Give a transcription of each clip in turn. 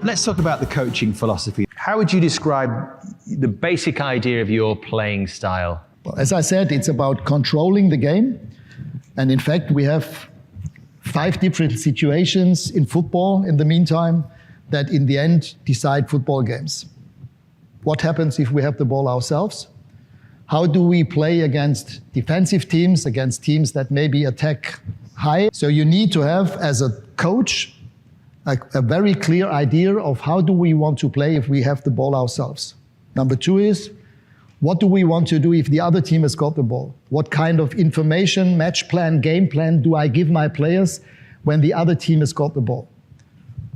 Let's talk about the coaching philosophy. How would you describe the basic idea of your playing style? Well, as I said, it's about controlling the game. And in fact, we have 5 different situations in football in the meantime that in the end decide football games. What happens if we have the ball ourselves? How do we play against defensive teams, against teams that maybe attack high? So you need to have, as a coach, a very clear idea of how do we want to play if we have the ball ourselves. Number 2 is, what do we want to do if the other team has got the ball? What kind of information, match plan, game plan do I give my players when the other team has got the ball?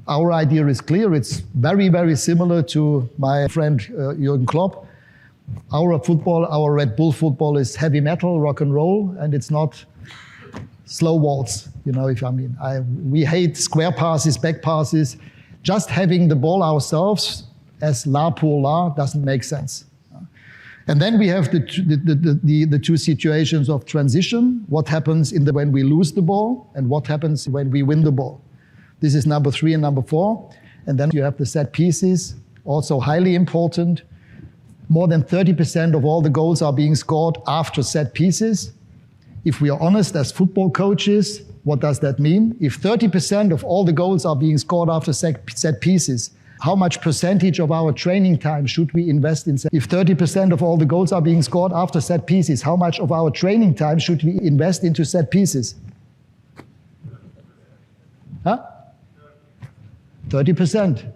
Our idea is clear. It's very, very similar to my friend Jürgen Klopp. Our football, our Red Bull football is heavy metal, rock and roll, and it's not slow waltz, we hate square passes, back passes. Just having the ball ourselves as la pour la doesn't make sense. And then we have the 2 situations of transition. What happens when we lose the ball and what happens when we win the ball. This is number 3 and number 4. And then you have the set pieces, also highly important. More than 30% of all the goals are being scored after set pieces. If we are honest as football coaches, what does that mean? If 30% of all the goals are being scored after set pieces, how much percentage of our training time should we invest in? If 30% of all the goals are being scored after set pieces, how much of our training time should we invest into set pieces? 30%.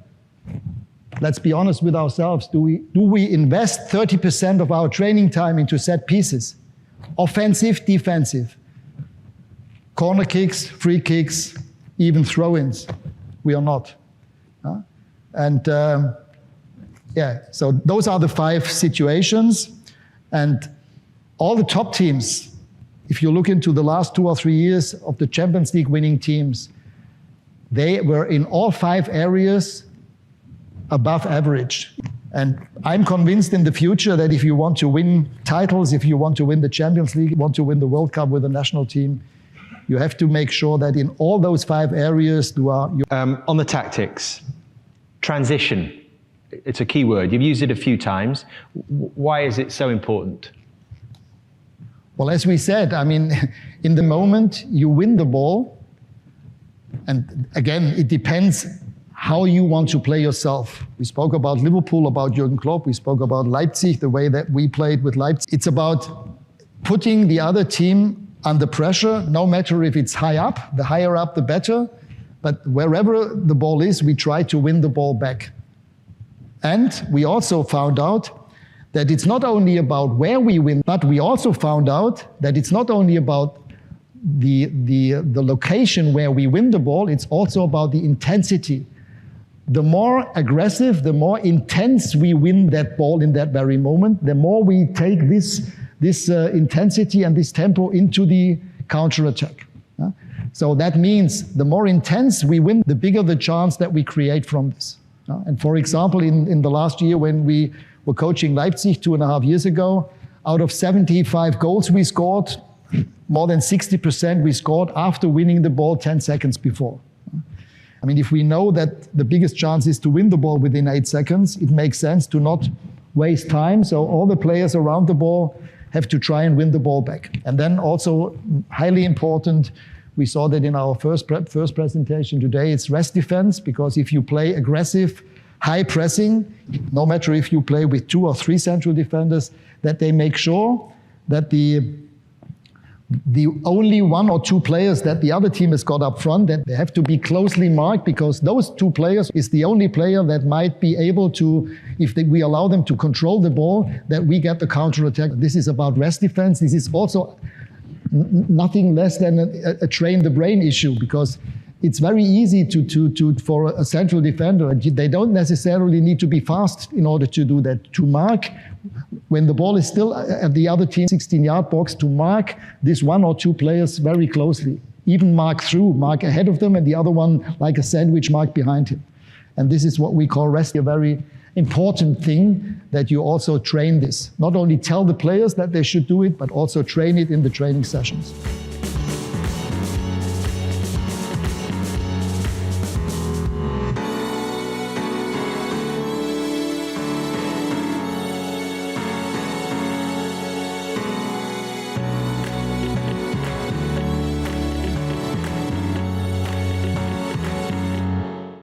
Let's be honest with ourselves. Do we invest 30% of our training time into set pieces? Offensive, defensive. Corner kicks, free kicks, even throw-ins. We are not. So those are the 5 situations. And all the top teams, if you look into the last 2 or 3 years of the Champions League winning teams, they were in all 5 areas above average. And I'm convinced in the future that if you want to win titles, if you want to win the Champions League, want to win the World Cup with the national team, you have to make sure that in all those 5 areas you are... On the tactics, transition, it's a key word. You've used it a few times. Why is it so important? Well, as we said, in the moment you win the ball, and again, it depends how you want to play yourself. We spoke about Liverpool, about Jürgen Klopp. We spoke about Leipzig, the way that we played with Leipzig. It's about putting the other team under pressure, no matter if it's high up. The higher up, the better. But wherever the ball is, we try to win the ball back. And we also found out that it's not only about where we win, but we also found out that it's not only about the location where we win the ball, it's also about the intensity. The more aggressive, the more intense we win that ball in that very moment, the more we take this intensity and this tempo into the counter-attack. So that means the more intense we win, the bigger the chance that we create from this. And for example, in the last year when we were coaching Leipzig 2.5 years ago, out of 75 goals we scored, more than 60% we scored after winning the ball 10 seconds before. If we know that the biggest chance is to win the ball within 8 seconds, it makes sense to not waste time. So all the players around the ball have to try and win the ball back. And then also, highly important, we saw that in our first presentation today, it's rest defense, because if you play aggressive, high pressing, no matter if you play with 2 or 3 central defenders, that they make sure that the only 1 or 2 players that the other team has got up front, that they have to be closely marked, because those 2 players is the only player that might be able to, we allow them to control the ball, that we get the counter-attack. This is about rest defense. This is also nothing less than a train the brain issue, because it's very easy for a central defender. They don't necessarily need to be fast in order to do that. To mark when the ball is still at the other team's 16-yard box, to mark this 1 or 2 players very closely. Even mark ahead of them, and the other one, like a sandwich, mark behind him. And this is what we call rest, a very important thing, that you also train this. Not only tell the players that they should do it, but also train it in the training sessions.